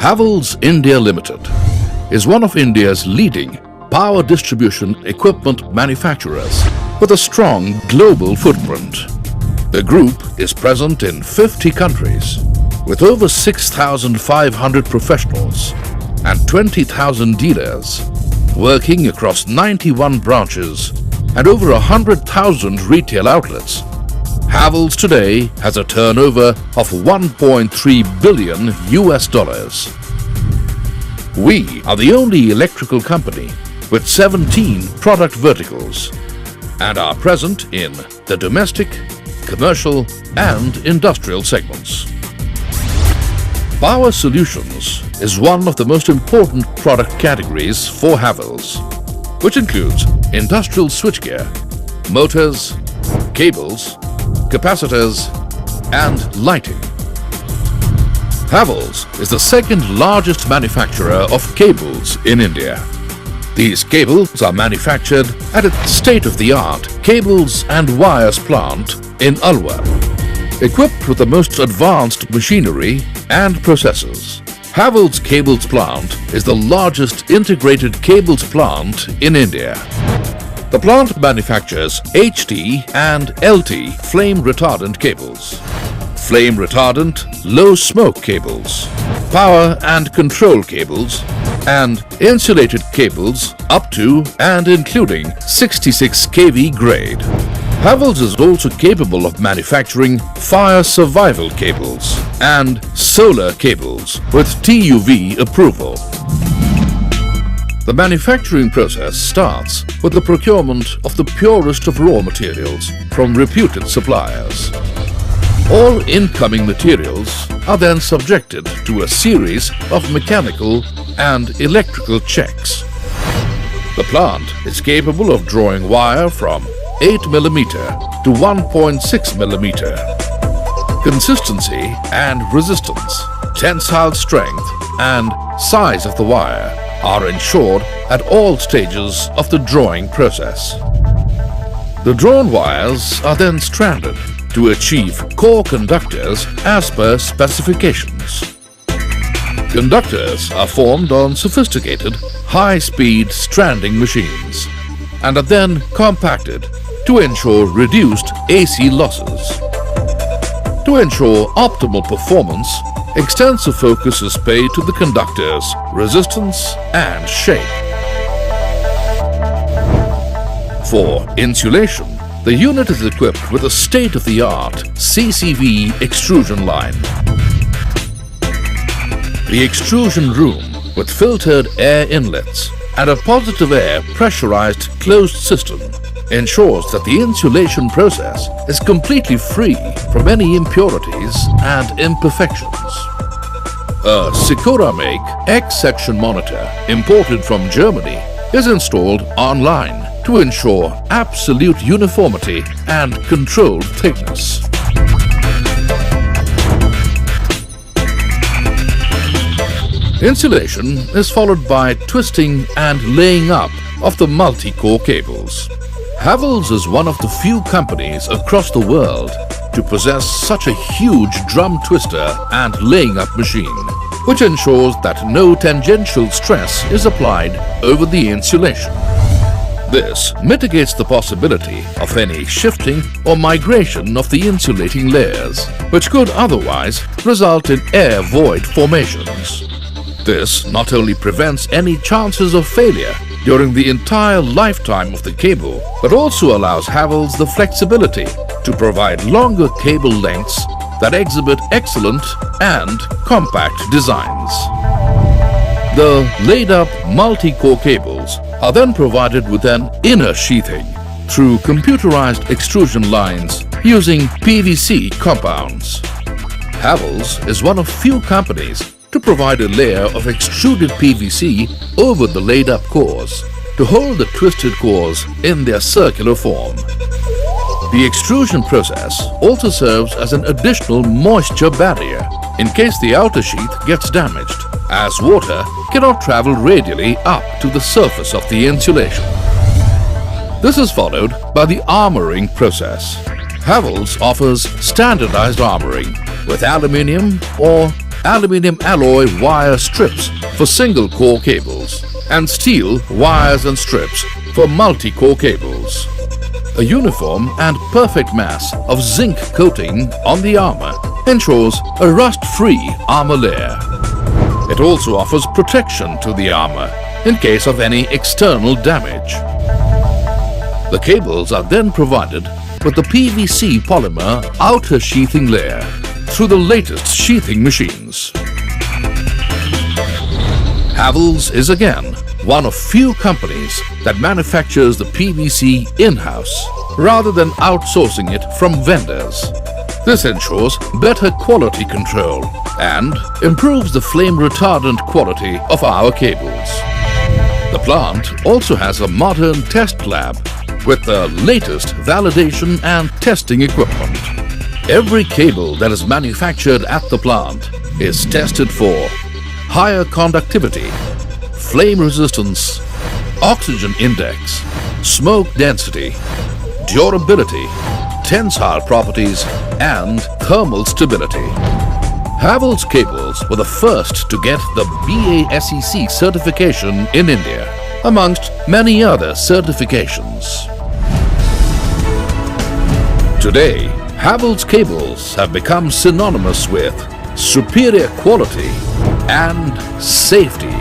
Havells India Limited is one of India's leading power distribution equipment manufacturers with a strong global footprint. The group is present in 50 countries with over 6,500 professionals and 20,000 dealers working across 91 branches and over 100,000 retail outlets. Havells today has a turnover of $1.3 billion. We are the only electrical company with 17 product verticals and are present in the domestic, commercial and industrial segments. Power Solutions is one of the most important product categories for Havells, which includes industrial switchgear, motors, cables, capacitors and lighting. Havells is the second largest manufacturer of cables in India. These cables are manufactured at its state-of-the-art cables and wires plant in Alwar, equipped with the most advanced machinery and processes. Havells Cables Plant is the largest integrated cables plant in India. The plant manufactures HT and LT flame retardant cables, flame retardant low smoke cables, power and control cables, and insulated cables up to and including 66 kV grade. Havells is also capable of manufacturing fire survival cables and solar cables with TUV approval. The manufacturing process starts with the procurement of the purest of raw materials from reputed suppliers. All incoming materials are then subjected to a series of mechanical and electrical checks. The plant is capable of drawing wire from 8 mm to 1.6 mm. Consistency and resistance, tensile strength and size of the wire are ensured at all stages of the drawing process. The drawn wires are then stranded to achieve core conductors as per specifications. Conductors are formed on sophisticated, high-speed stranding machines and are then compacted to ensure reduced AC losses. To ensure optimal performance, extensive focus is paid to the conductor's resistance and shape. For insulation, the unit is equipped with a state-of-the-art CCV extrusion line. The extrusion room with filtered air inlets and a positive air pressurized closed system ensures that the insulation process is completely free from any impurities and imperfections. A Sikora-make X-section monitor imported from Germany is installed online to ensure absolute uniformity and controlled thickness. Insulation is followed by twisting and laying up of the multi-core cables. Havells is one of the few companies across the world to possess such a huge drum twister and laying up machine, which ensures that no tangential stress is applied over the insulation. This mitigates the possibility of any shifting or migration of the insulating layers, which could otherwise result in air void formations. This not only prevents any chances of failure during the entire lifetime of the cable, but also allows Havells the flexibility to provide longer cable lengths that exhibit excellent and compact designs. The laid-up multi-core cables are then provided with an inner sheathing through computerized extrusion lines using PVC compounds. Havells is one of few companies to provide a layer of extruded PVC over the laid-up cores to hold the twisted cores in their circular form. The extrusion process also serves as an additional moisture barrier in case the outer sheath gets damaged, as water cannot travel radially up to the surface of the insulation. This is followed by the armoring process. Havells offers standardized armoring with aluminium or aluminium alloy wire strips for single core cables and steel wires and strips for multi-core cables. A uniform and perfect mass of zinc coating on the armor ensures a rust-free armor layer. It also offers protection to the armor in case of any external damage. The cables are then provided with the PVC polymer outer sheathing layer through the latest sheathing machines. Havells is again one of few companies that manufactures the PVC in-house rather than outsourcing it from vendors. This ensures better quality control and improves the flame retardant quality of our cables. The plant also has a modern test lab with the latest validation and testing equipment. Every cable that is manufactured at the plant is tested for higher conductivity, flame resistance, oxygen index, smoke density, durability, tensile properties, and thermal stability. Havells cables were the first to get the BASEC certification in India, amongst many other certifications. Today, Havells cables have become synonymous with superior quality and safety.